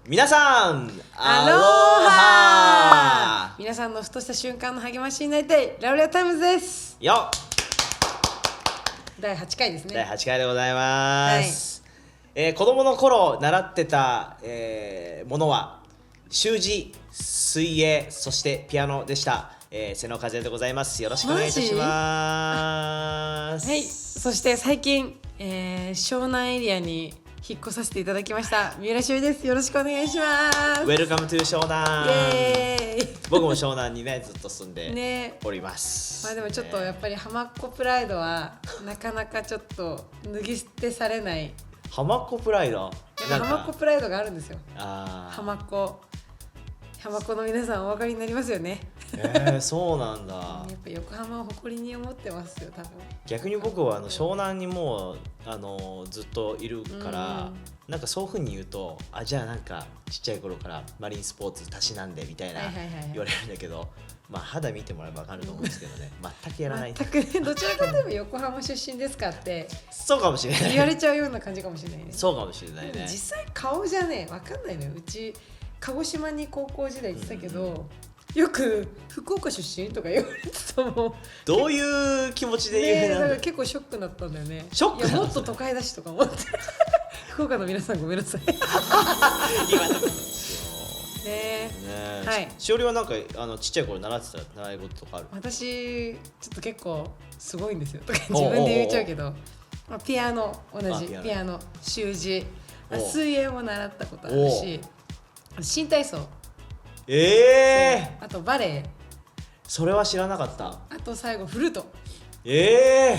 皆さんアロハ。皆さんのふとした瞬間の励ましになりたいラブレアタイムズですよ第8回ですね。第8回でございます、子供の頃習ってた、ものは習字、水泳、そしてピアノでした、瀬野和也でございます。よろしくお願いいたします。はい、そして最近、湘南エリアに引っ越させていただきました三浦しおりです。よろしくお願いします。ウェルカムトゥ湘南。イエーイ僕も湘南にねずっと住んでね、おります、まあでもちょっとやっぱり浜っ子プライドはなかなかちょっと脱ぎ捨てされない。浜っ子プライド、浜っ子プライドがあるんですよ。浜っ子の皆さんお分かりになりますよね。そうなんだ。やっぱ横浜を誇りに思ってますよ多分。逆に僕は湘南にもうずっといるから、なんかそういう風に言うとじゃあなんかちっちゃい頃からマリンスポーツたしなんでみたいな言われるんだけど、まあ肌見てもらえば分かると思うんですけどね全くやらない。全くね、どちらかといえば横浜出身ですかってそうかもしれない。言われちゃうような感じかもしれないね。そうかもしれないね。実際顔じゃね分かんないのよ。うち鹿児島に高校時代行ってたけど、よく福岡出身とか言われてたもん。どういう気持ちで言うだから結構ショックだったんだよね。ショック。いやもっと都会だしとか思って福岡の皆さんごめんなさい今のね。はい。しおりはなんかちっちゃい頃習ってた習い事とかある？私ちょっと結結構すごいんですよとか自分で言っちゃうけど、ピアノ同じピアノ、習字、水泳も習ったことあるし、新体操、あとバレエ、それは知らなかった。あと最後フルート、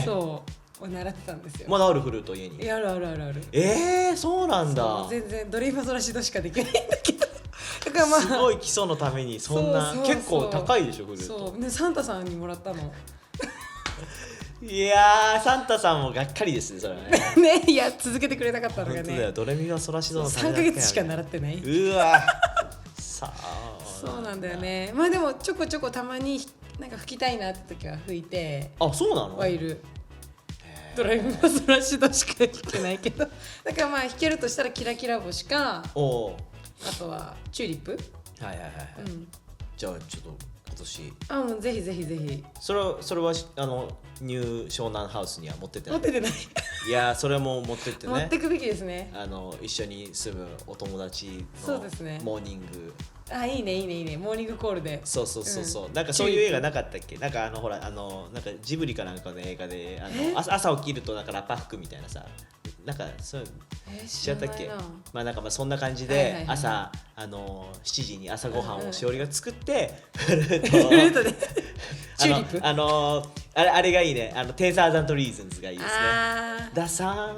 そうを習ってたんですよ。まだある？フルート家に？ある。そうなんだ。全然ドレミファソラシドしかできないんだけどだからまあすごい基礎のためにそんな結構高いでしょフルート。そうね、サンタさんにもらったのいやサンタさんもがっかりですねそれはねね、いや続けてくれなかったのがね。本当だよ、ドレミファソラシドのためだ3ヶ月しか習ってない。うわそうなんだよね。まあでもちょこちょこたまになんか吹きたいなって時は吹いてそうなのはいる。ドライブファソラシドしか弾けないけどだからまあ弾けるとしたらキラキラ星か、あとはチューリップ。じゃあちょっと今年もうぜひそれはニュー湘南ハウスには持ってってない。いやそれも持ってってね、持ってくべきですね。一緒に住むお友達のモーニング。いいねモーニングコールで。そう、なんかそういう映画なかったっけ？なんかほらなんかジブリかなんかの映画で朝起きるとなんかラッパ服みたいなさ、なんかそう知らったっけ？まあなんかそんな感じで朝7時に朝ごはんをしおりが作ってフルートでチューリップあれがいいね。テイザーズ&リーズンズがいいですね。ダサン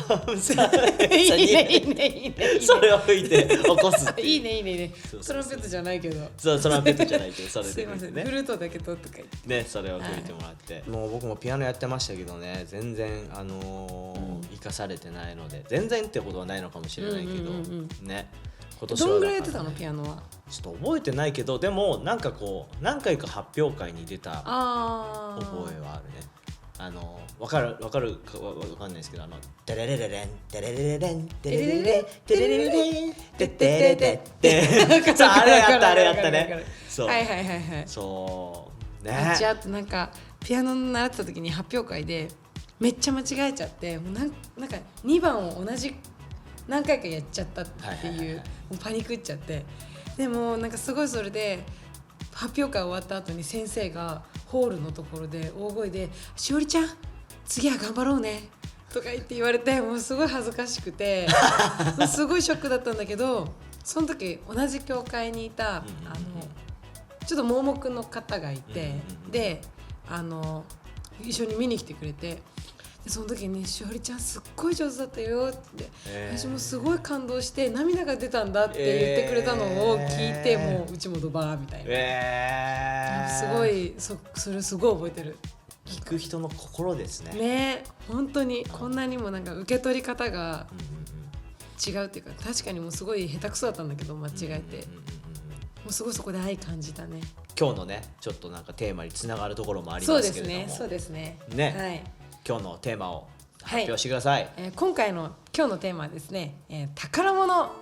カムサいいねそれを吹いて起こすっていう。いいねトランペットじゃないけど。そうトランペットじゃないけどそれですいません、フルートだけ取って書いてね、それを吹いてもらって、もう僕もピアノやってましたけどね、全然生かされてないので、全然ってことはないのかもしれないけどね。今年はどんぐらいやってたのピアノは？ちょっと覚えてないけど、でもなんかこう何回か発表会に出た覚えはあるね。わかるかわかんないですけど、デレレレレンデレレレレンデレレレレンデレレレレンデデレデってあれやったね。そうそうね。あとなんかピアノ習ってた時に発表会でめっちゃ間違えちゃって、もうなんか2番を同じ何回かやっちゃったっていう、もうパニックっちゃって、でもなんかすごいそれで発表会終わった後に先生がホールのところで大声で「しおりちゃん次は頑張ろうね」とか言って言われて、もうすごい恥ずかしくてすごいショックだったんだけど、その時同じ教会にいたちょっと盲目の方がいて、で一緒に見に来てくれて、その時に「しおりちゃんすっごい上手だったよ」って、私もすごい感動して涙が出たんだって言ってくれたのを聞いて、もううちもドバーみたいな、すごいそれすごい覚えてる。聞く人の心ですね。ね、本当にこんなにもなんか受け取り方が違うっていうか、確かにもうすごい下手くそだったんだけど間違えて、もうすごいそこで愛感じたね。今日のねちょっとなんかテーマにつながるところもありますけれども、そうですね。はい。今日のテーマを発表してください。今日のテーマはですね、宝物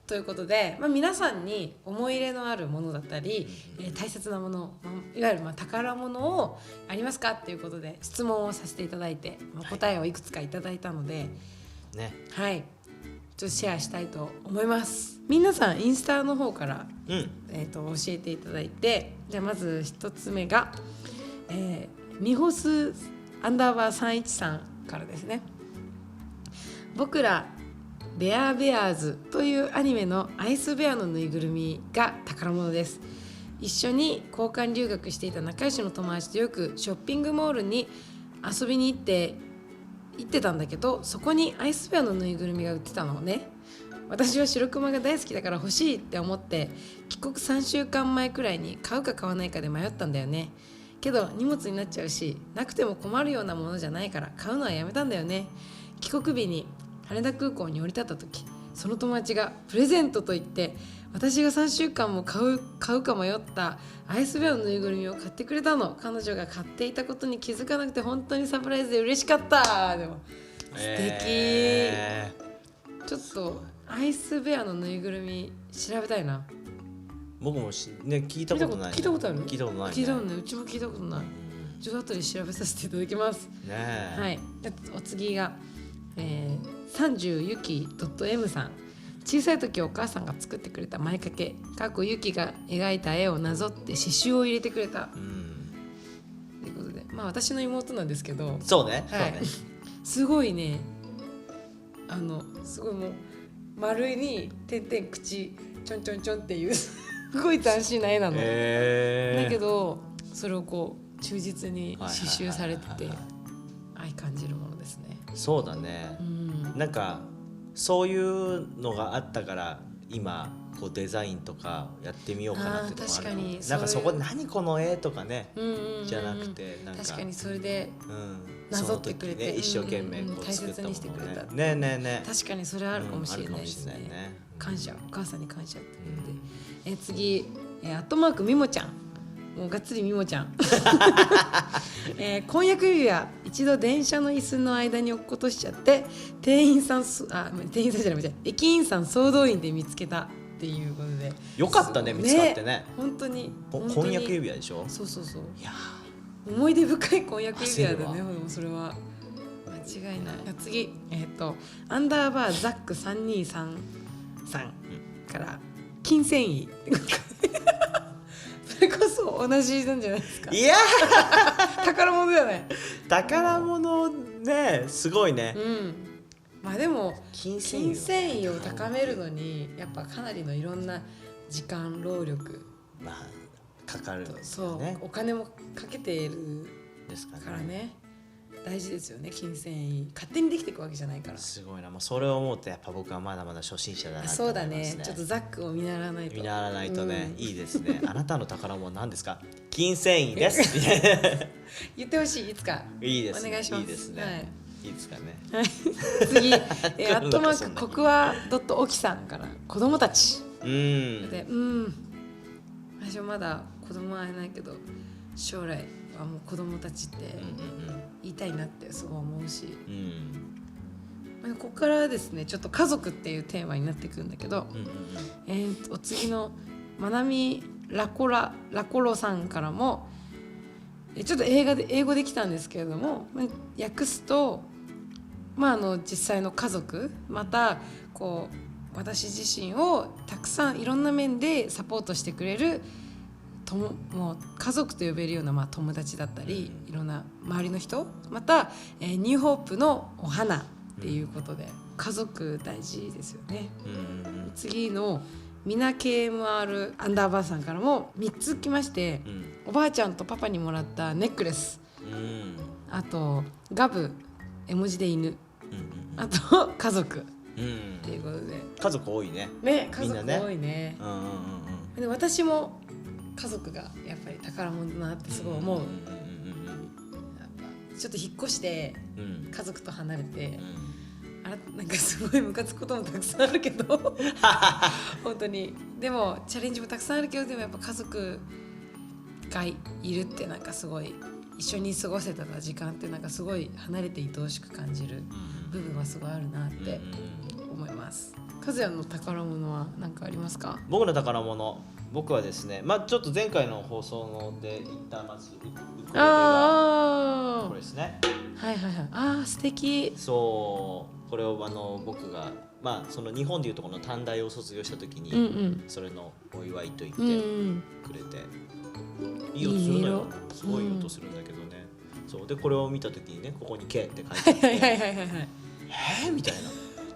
ということで、皆さんに思い入れのあるものだったり、大切なもの、いわゆる宝物をありますかっていうことで質問をさせていただいて、答えをいくつかいただいたので、はい、ちょっとシェアしたいと思います。皆さんインスタの方から、教えていただいて、じゃあまず一つ目が、ミホス_313からですね。僕らベアベアーズというアニメのアイスベアのぬいぐるみが宝物です。一緒に交換留学していた仲良しの友達とよくショッピングモールに遊びに行ってたんだけど、そこにアイスベアのぬいぐるみが売ってたのね。私は白クマが大好きだから欲しいって思って帰国3週間前くらいに買うか買わないかで迷ったんだよね。けど荷物になっちゃうし、なくても困るようなものじゃないから買うのはやめたんだよね。帰国日に羽田空港に降り立った時、その友達がプレゼントと言って私が3週間も買うか迷ったアイスベアのぬいぐるみを買ってくれたの。彼女が買っていたことに気づかなくて本当にサプライズで嬉しかった。でも素敵、ちょっとアイスベアのぬいぐるみ調べたいな。僕も聞いたことない。聞いたことある？聞いたことないね。聞いたことない。うちも聞いたことない。ちょっと後で調べさせていただきますね。はい。お次が、30ゆき .m さん。小さい時お母さんが作ってくれた前掛けゆきが描いた絵をなぞって刺繍を入れてくれた、ということで、私の妹なんですけど、そうね、はい、そうねすごいね、すごいもう丸いに点々口ちょんちょんちょんっていうすごい斬新な絵なの、だけどそれをこう忠実に刺繍されてて愛感じるものですね。そうだね、なんかそういうのがあったから今こうデザインとかやってみようかなっていうのもある。確かになんかそこで何この絵とかね、じゃなくてなんか確かにそれでなぞってくれて、一生懸命こう大切にしてくれた。ね確かにそれあるかもしれないですね。感謝、お母さんに感謝って言って、次アットマークみもちゃん、もうがっつりみもちゃん婚約指輪一度電車の椅子の間に落っことしちゃって駅員さん総動員で見つけたっていうことで、よかったね、見つかってね。本当に婚約指輪でしょ。そういや思い出深い婚約指輪だね。それは間違いない。次アンダーバーザック323さんから金繊維それこそ同じなんじゃないですか。いや宝物だよね。宝物ね、すごいね。でも金繊維を高めるのにやっぱかなりのいろんな時間労力かかる、そうお金もかけているからね、大事ですよね。金繊維勝手にできていくわけじゃないから。すごいな。もうそれを思うとやっぱ僕はまだまだ初心者だなと思いますね。そうだね。ちょっとザックを見習わないとね、いいですね。あなたの宝物何ですか？金繊維です言ってほしい。いつかいいですね。お願いします。いいですね。いいですかね。次アットマークコクワ.オキさんから子供たちで、私はまだ子供は会えないけど将来はもう子供たちって言いたいなってすごい思うし、ここからですねちょっと家族っていうテーマになってくるんだけど、お次のまなみラコロさんからもちょっと英語できたんですけれども、訳すと、実際の家族またこう私自身をたくさんいろんな面でサポートしてくれるもう家族と呼べるような友達だったりいろんな周りの人、また、ニューホープのお花っていうことで家族大事ですよね。次のみな KMR アンダーバーさんからも3つ来まして、おばあちゃんとパパにもらったネックレス、あとガブ絵文字で犬、あと家族っていうことで、家族多いね。家族多いね。で私も家族がやっぱり宝物だなってすごい思う。やっぱちょっと引っ越して家族と離れて、なんかすごいムカつくこともたくさんあるけど本当にでもチャレンジもたくさんあるけど、でもやっぱ家族がいるってなんかすごい一緒に過ごせた時間ってなんかすごい離れて愛おしく感じる部分はすごいあるなって思います。ます。和也の宝物は何かありますか？僕の宝物、僕はですね、まあちょっと前回の放送ので一旦まずウクレレがこれですね。はいはいはい。ああ素敵。そうこれを僕がまあその日本でいうとこの短大を卒業した時に、それのお祝いと言ってくれて、いい音するのよ。すごい音するんだけどね。そうでこれを見た時にね、ここに K って書いてあって、みたいな。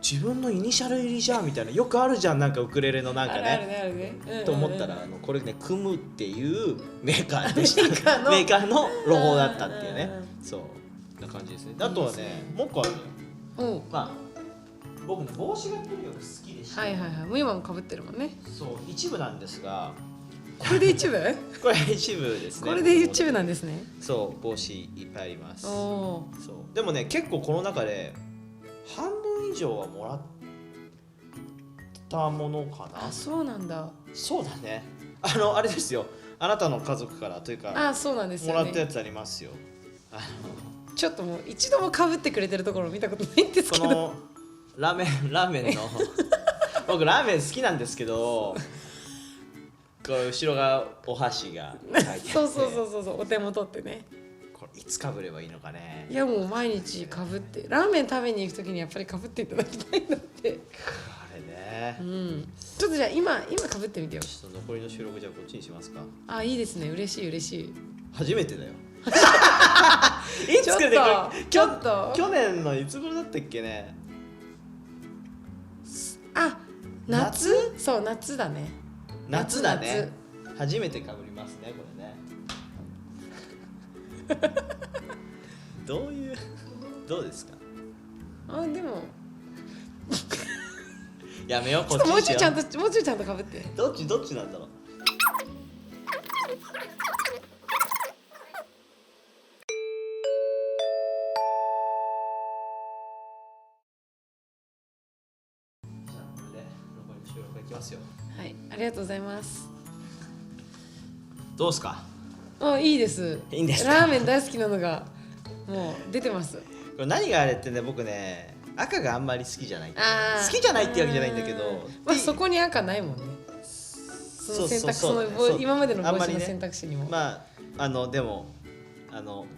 自分のイニシャル入りじゃんみたいな、よくあるじゃん、なんかウクレレのなんかねと思ったらこれねクムっていうメーカーでしたメーカーのロゴだったっていうね、そうな感じですね。あとはねもう一個あるのよ。まあ僕ね帽子がとにかく好きでした。もう今も被ってるもんね。そう一部なんですが、これで一部これ一部ですね。これで一部なんですね。そう帽子いっぱいあります。そうでもね結構この中で半分以上はもらったものかな。あ、そうなんだ。そうだね。あれですよ。あなたの家族からというか、そうなんですよね。もらったやつありますよ。ちょっともう一度も被ってくれてるところ見たことないんですけど。このラーメンの僕ラーメン好きなんですけど、これ後ろがお箸が書いてあって、そうお手元ってね。これいつかぶればいいのかね。いやもう毎日かぶってラーメン食べに行くときにやっぱりかぶっていただきたいので。あれね。ちょっとじゃあ今かぶってみてよ。ちょっと残りの収録じゃあこっちにしますか。あ、いいですね。嬉しい。初めてだよ。いつくれちょっと去年のいつ頃だったっけね。夏？そう夏だね。夏だね。初めてかぶりますねこれね。どうですか。でもやめようこっちにしよう。もうちょいちゃんとかぶって。どっちなんだろう。はい、ありがとうございます。どうですか。いいです。いいんですか。ラーメン大好きなのがもう出てます。これ何があれってね、僕ね赤があんまり好きじゃない。好きじゃないってわけじゃないんだけど、そこに赤ないもんね。その選択肢の今までの帽子の選択肢にも。まあでも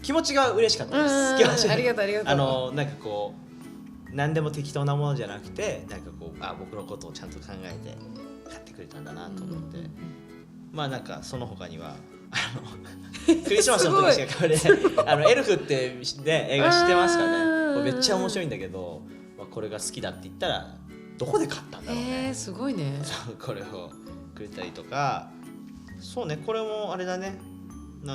気持ちが嬉しかったです。ありがとう。なんかこう何でも適当なものじゃなくて、なんかこう僕のことをちゃんと考えて買ってくれたんだなと思って、まあなんかその他にはクリスマスの時しか買われないエルフってね映画知ってますかね。これめっちゃ面白いんだけど、これが好きだって言ったらどこで買ったんだろうね。すごいね。これをくれたりとか、そうね、これもあれだね、多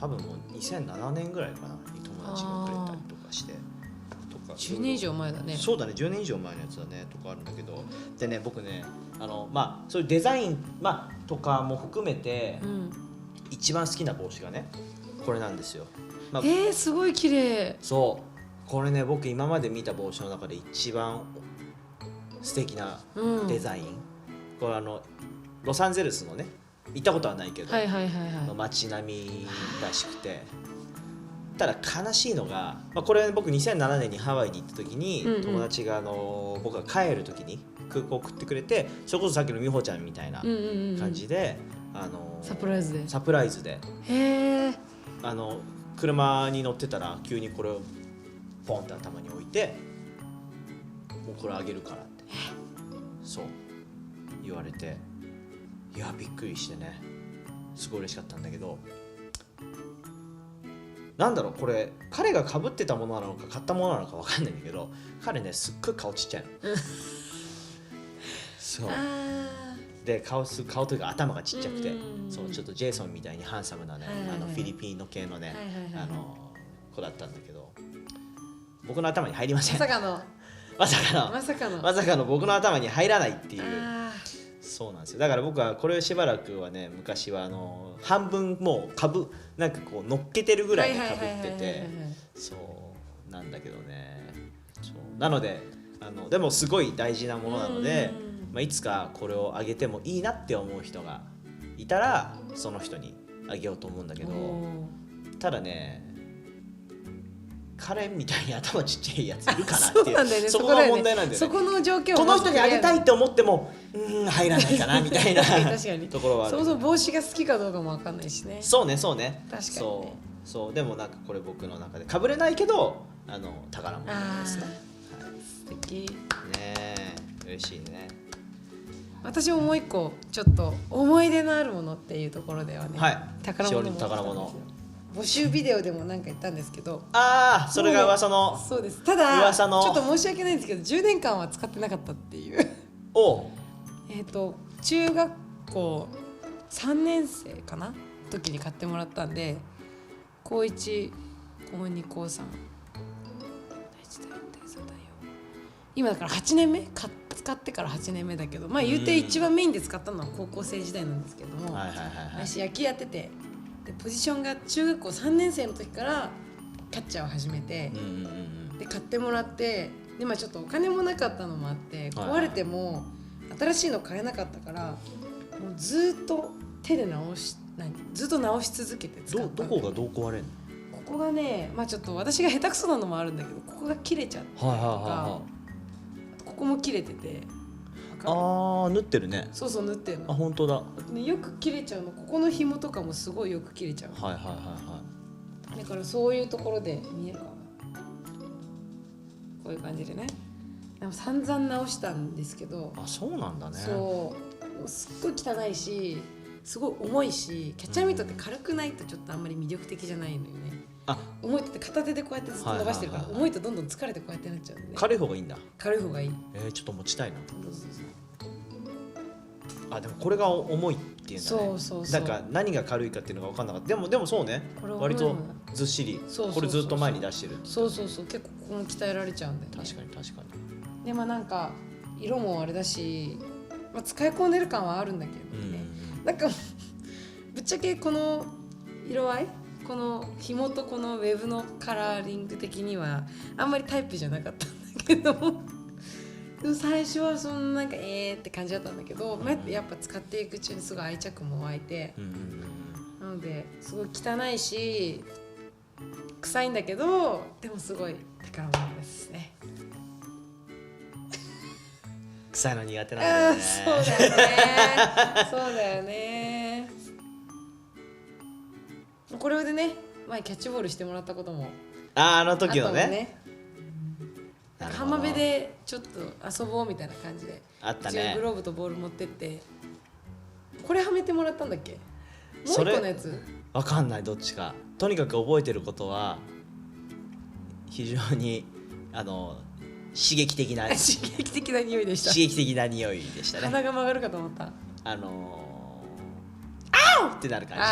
分もう2007年ぐらいかなに友達がくれたりとかして。10年以上前だね。そうだね、10年以上前のやつだねとかあるんだけど、でね僕ねそういうデザインとかも含めて、一番好きな帽子がねこれなんですよ。すごい綺麗。そうこれね僕今まで見た帽子の中で一番素敵なデザイン、これロサンゼルスのね行ったことはないけど、街並みらしくて。ただ悲しいのが、これ僕2007年にハワイに行った時に、友達が僕が帰る時に空港送ってくれて、それこそさっきの美穂ちゃんみたいな感じで、サプライズで車に乗ってたら急にこれをポンって頭に置いて、もうこれあげるからってそう言われて、いやびっくりしてね、すごい嬉しかったんだけど、なんだろう、これ彼が被ってたものなのか買ったものなのか分かんないんだけど、彼ねすっごい顔ちっちゃいの。そうで顔というか頭がちっちゃくて、そうちょっとジェイソンみたいにハンサムなね、フィリピンの系のね子だったんだけど、僕の頭に入りません。まさかの僕の頭に入らないっていう。そうなんですよ。だから僕はこれをしばらくはね、昔は半分もうなんかこう乗っけてるぐらいでかぶってて、そうなんだけどね。そうなのででもすごい大事なものなので、いつかこれをあげてもいいなって思う人がいたらその人にあげようと思うんだけど、ただねカレンみたいに頭ちっちゃいやついるかなっていうそうなんだよね、そこが問題なんだよね。そこの状況をこの人にあげたいって思っても入らないかなみたいな確かにところはある。そもそも帽子が好きかどうかも分かんないしね。そうね確かにね。そうでもなんかこれ僕の中でかぶれないけど宝物ですね。素敵ね嬉しいね。私ももう一個ちょっと思い出のあるものっていうところではね、はい、宝物も宝物募集ビデオでもなんか言ったんですけど、それが噂の。そうです。ただ噂のちょっと申し訳ないんですけど10年間は使ってなかったっていう中学校3年生かな時に買ってもらったんで、高1高2高3今だから8年目使ってから8年目だけど、まあ言うて一番メインで使ったのは高校生時代なんですけども、私野球やってて、でポジションが中学校3年生の時からキャッチャーを始めて、で買ってもらって、でまあちょっとお金もなかったのもあって壊れても新しいの買えなかったから、もうずっと手でずっと直し続けて使った。どこがどう壊れんの？ここがね、まあちょっと私が下手くそなのもあるんだけど、ここが切れちゃってとか、ここも切れてて、縫ってるね。そう縫ってるの。本当だ。よく切れちゃうの。ここの紐とかもすごいよく切れちゃう。だからそういうところで見えるかな。こういう感じでね。でも散々直したんですけど。そうなんだね。そうすっごい汚いし、すごい重いし、キャッチャーミットって軽くないとちょっとあんまり魅力的じゃないのよね。重いとって片手でこうやってずっと伸ばしてるから、重いとどんどん疲れてこうやってなっちゃうんでね。軽い方がいいんだ。軽い方がいい。ちょっと持ちたいな。でもこれが重いっていうんだね。なんか何が軽いかっていうのが分かんなかった。でもそうね、割とずっしり。これずっと前に出してる。そう結構ここも鍛えられちゃうんだよね。確かにでなんか色もあれだし、使い込んでる感はあるんだけどね。なんかぶっちゃけこの色合い、この紐とこのウェブのカラーリング的にはあんまりタイプじゃなかったんだけど、でも最初はそんななんかって感じだったんだけど、やっぱ使っていくうちにすごい愛着も湧いて、なのですごい汚いし臭いんだけど、でもすごい宝物ですね。臭いの苦手なんだよね。そうだよね。これでね、前キャッチボールしてもらったこともあの時のね。浜辺でちょっと遊ぼうみたいな感じであったね。グローブとボール持ってって、これはめてもらったんだっけ？もう一個のやつわかんない、どっちか。とにかく覚えてることは非常に刺激的な匂いでした。刺激的な匂いでしたね。鼻が曲がるかと思った。あーってなる感じ。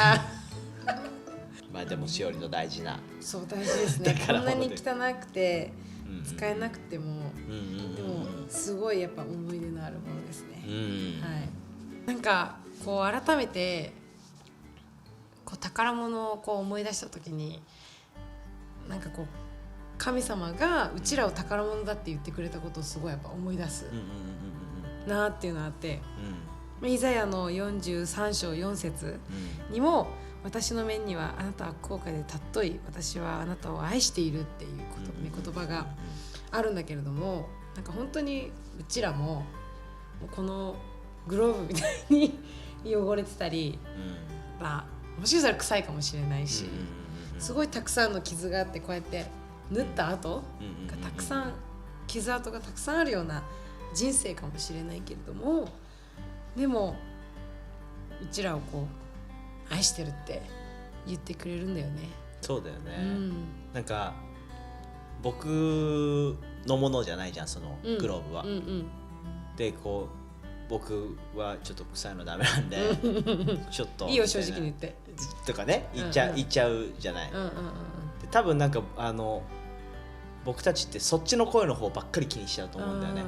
でもしおりの大事な。そう大事ですね。こんなに汚くて使えなくても、でもすごいやっぱ思い出のあるものですね。なんかこう改めてこう宝物をこう思い出した時に、なんかこう神様がうちらを宝物だって言ってくれたことをすごいやっぱ思い出すなっていうのがあって、イザヤの43章4節にも、私の面にはあなたは高価で尊い、私はあなたを愛しているっていう言葉があるんだけれども、なんか本当にうちらもこのグローブみたいに汚れてたり、もしかしたら臭いかもしれないし、すごいたくさんの傷があって、こうやって縫った跡がたくさん、傷跡がたくさんあるような人生かもしれないけれども、でもうちらをこう愛してるって言ってくれるんだよね。そうだよね。なんか僕のものじゃないじゃん、そのグローブは。でこう僕はちょっと臭いのダメなんでちょっといいよ正直に言ってとかね言っちゃうじゃない。で多分なんか僕たちってそっちの声の方ばっかり気にしちゃうと思うんだよね。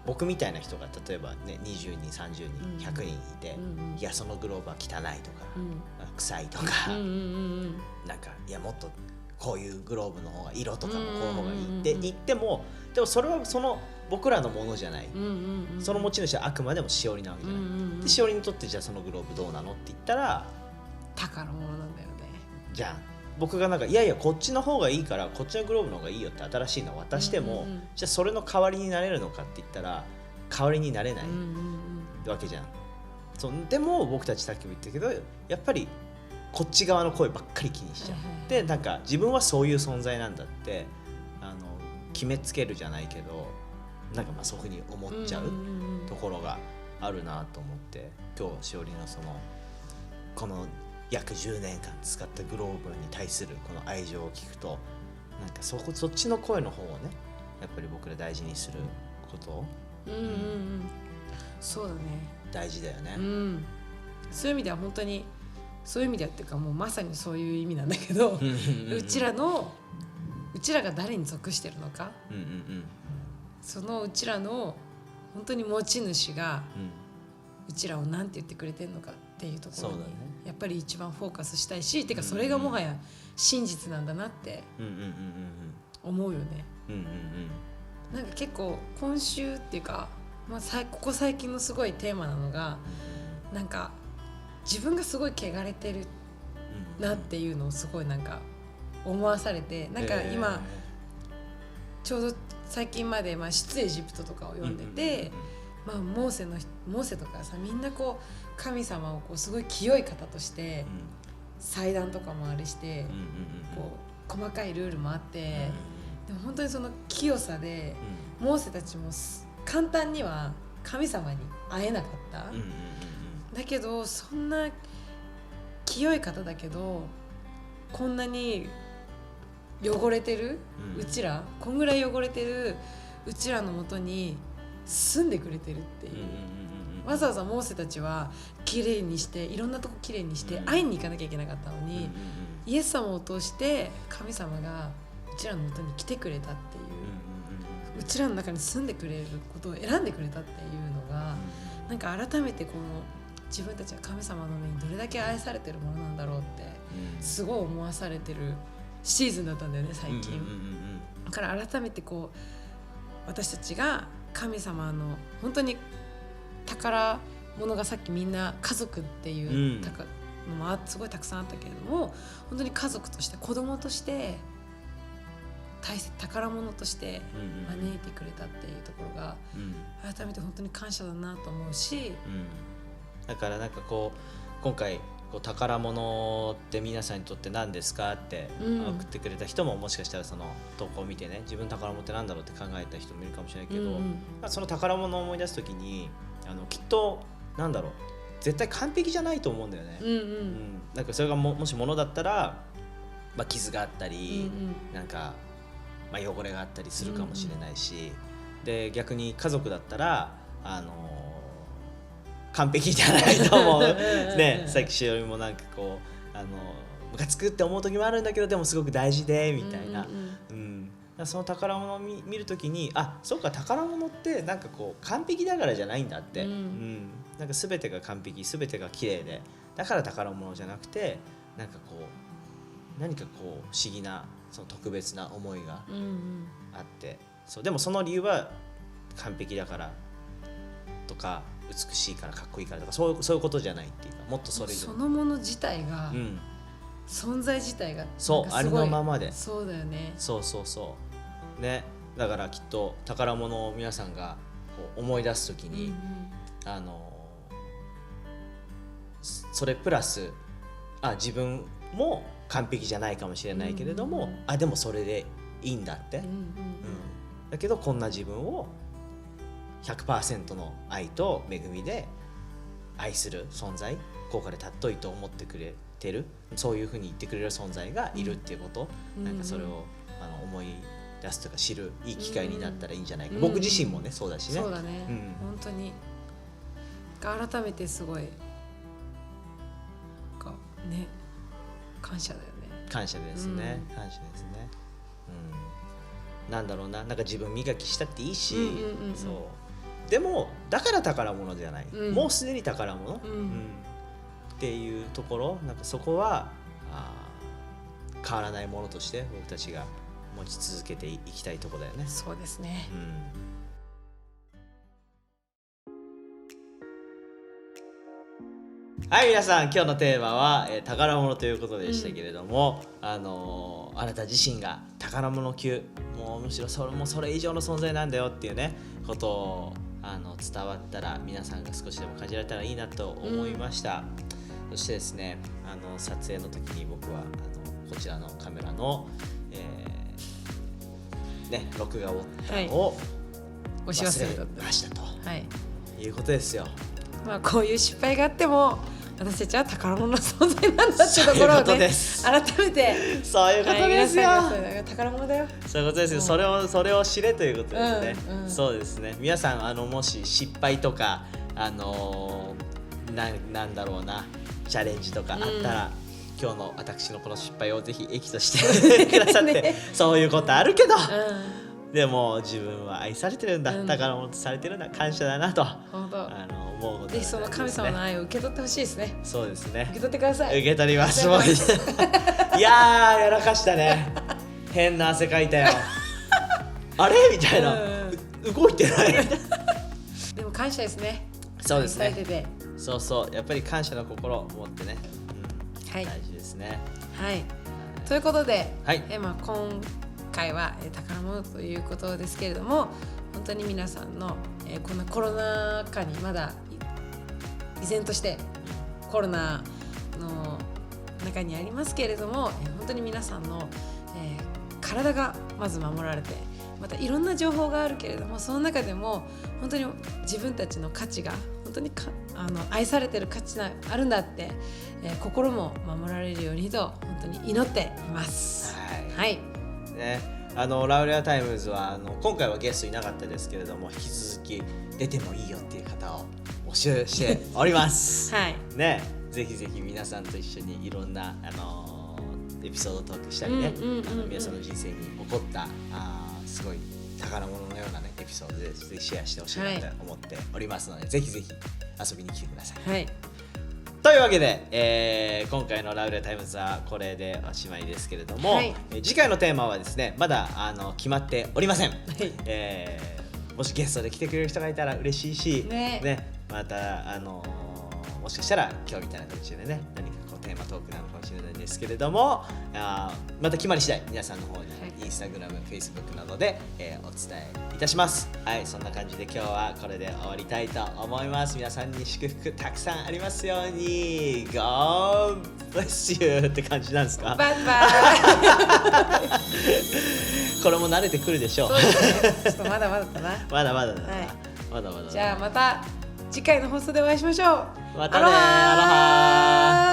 僕みたいな人が例えばね20人30人100人いて、いやそのグローブは汚いとか、臭いとか、なんかいやもっとこういうグローブの方が色とかもこういう方がいいって言っても、でもそれはその僕らのものじゃない、その持ち主はあくまでもしおりなわけじゃない、でしおりにとってじゃあそのグローブどうなのって言ったら宝物なんだよね。じゃん。僕がなんかいやいやこっちの方がいいからこっちのグローブの方がいいよって新しいのを渡しても、じゃあそれの代わりになれるのかって言ったら代わりになれないわけじゃん。そうでも僕たちさっきも言ったけどやっぱりこっち側の声ばっかり気にしちゃう。でなんか自分はそういう存在なんだって決めつけるじゃないけどなんかまあそういうふうに思っちゃうところがあるなと思って、今日しおりのそのこの約10年間使ったグローブに対するこの愛情を聞くとなんかそっちの声の方をねやっぱり僕ら大事にすることそうだね大事だよね、そういう意味では本当にそういう意味ではっていうかもうまさにそういう意味なんだけどうちらが誰に属してるのか、そのうちらの本当に持ち主がうちらをなんて言ってくれてるのかっていうところにやっぱり一番フォーカスしたいし、てかそれがもはや真実なんだなって思うよね。なんか結構今週っていうか、ここ最近のすごいテーマなのがなんか自分がすごい汚れてるなっていうのをすごいなんか思わされて、なんか今ちょうど最近まで出エジプトとかを読んでて、モーセとかさみんなこう神様をこうすごい清い方として祭壇とかもあれしてこう細かいルールもあって、でも本当にその清さでモーセたちも簡単には神様に会えなかった、だけどそんな清い方だけどこんなに汚れてるうちら、こんぐらい汚れてるうちらのもとに住んでくれてるっていう、わざわざモーセたちは綺麗にしていろんなとこ綺麗にして会いに行かなきゃいけなかったのに、イエス様を通して神様がうちらのもとに来てくれたっていう、うちらの中に住んでくれることを選んでくれたっていうのが、なんか改めてこの自分たちは神様の目にどれだけ愛されてるものなんだろうってすごい思わされてるシーズンだったんだよね最近。だから改めてこう私たちが神様の本当に宝物がさっきみんな家族っていうのもすごいたくさんあったけれども、本当に家族として子供として宝物として招いてくれたっていうところが改めて本当に感謝だなと思うし、だからなんかこう今回宝物って皆さんにとって何ですかって送ってくれた人ももしかしたらその投稿を見てね、自分宝物って何だろうって考えた人もいるかもしれないけど、その宝物を思い出す時にきっとなんだろう絶対完璧じゃないと思うんだよね。なんかそれがもし物だったら、傷があったり、なんか、汚れがあったりするかもしれないし、で逆に家族だったら完璧じゃないと思うね。さっきしおりもなんかこうムカつくって思う時もあるんだけどでもすごく大事でみたいな、その宝物を見る時にそうか宝物ってなんかこう完璧だからじゃないんだって、なんか全てが完璧全てが綺麗でだから宝物じゃなくてなんかこう何かこう不思議なその特別な思いがあって、そうでもその理由は完璧だからとか美しいからかっこいいからとかそういうことじゃないっていうか、もっとそれそのもの自体が、存在自体がそうありのままで、そうだよね、そうね。だからきっと宝物を皆さんがこう思い出すときに、それプラス自分も完璧じゃないかもしれないけれども、でもそれでいいんだって、だけどこんな自分を100% の愛と恵みで愛する存在、高価で尊いと思ってくれてる、そういうふうに言ってくれる存在がいるっていうこと、なんかそれを思い出すとか知るいい機会になったらいいんじゃないか、僕自身もねそうだしね。そうだね、本当に改めてすごいね感謝だよね。感謝ですね、感謝ですね。なんだろうな、なんか自分磨きしたっていいし、そうでもだから宝物じゃない、もうすでに宝物、っていうところ、なんかそこは変わらないものとして僕たちが持ち続けていきたいところだよね。そうですね、はい、皆さん、今日のテーマは、宝物ということでしたけれども、あなた自身が宝物級、もうむしろそれ以上の存在なんだよっていうねことを伝わったら、皆さんが少しでも感じられたらいいなと思いました。そしてですね、撮影の時に僕はこちらのカメラの、録画ボタンを忘れましたと、いうことですよ。まあ、こういう失敗があっても私たちは宝物の存在なんだっていうところをね、改めてそういうことですよ、宝物だよ、そういうことですよ、それを知れということですね、そうですね。皆さんもし失敗とかなんだろうな、チャレンジとかあったら、今日の私のこの失敗をぜひ益としてくださって、ね、そういうことあるけど、でも自分は愛されてるんだ、宝物とされてるんだ、感謝だなと思うことですね。ぜひその神様の愛を受け取ってほしいですね。そうですね、受け取ってください。受け取ります。いやー、やらかしたね。変な汗かいたよあれみたいな、動いてないでも感謝ですね。そうですね、そうやっぱり感謝の心を持ってね、大事ですね。ということで、今回は宝物ということですけれども、本当に皆さんのこのコロナ禍にまだ依然としてコロナの中にありますけれども、本当に皆さんの体がまず守られて、またいろんな情報があるけれども、その中でも本当に自分たちの価値が本当に愛されてる価値があるんだって、心も守られるようにと本当に祈っています。ね、ラウレアタイムズは今回はゲストいなかったですけれども、引き続き出てもいいよっていう方を募集しておりますね、ぜひぜひ皆さんと一緒にいろんなエピソードトークしたりね、皆さんの人生に起こったすごい宝物のようなねエピソードでぜひシェアしてほしいなと思っておりますので、ぜひぜひ遊びに来てください。というわけで、今回のラウレアタイムズはこれでおしまいですけれども、次回のテーマはですね、まだ決まっておりません。もしゲストで来てくれる人がいたら嬉しいし、またもしかしたら今日みたいな形でね、何かこうテーマトークなのかもしれないんですけれども、また決まり次第皆さんの方にインスタグラム、フェイスブックなどで、お伝えいたします。そんな感じで今日はこれで終わりたいと思います。皆さんに祝福たくさんありますように。God bless you って感じなんですか？バイバイこれも慣れてくるでしょう。そうですね、ちょっとまだまだだな。まだまだだな、まだまだ。じゃあまた次回の放送でお会いしましょう。またね、アロハー。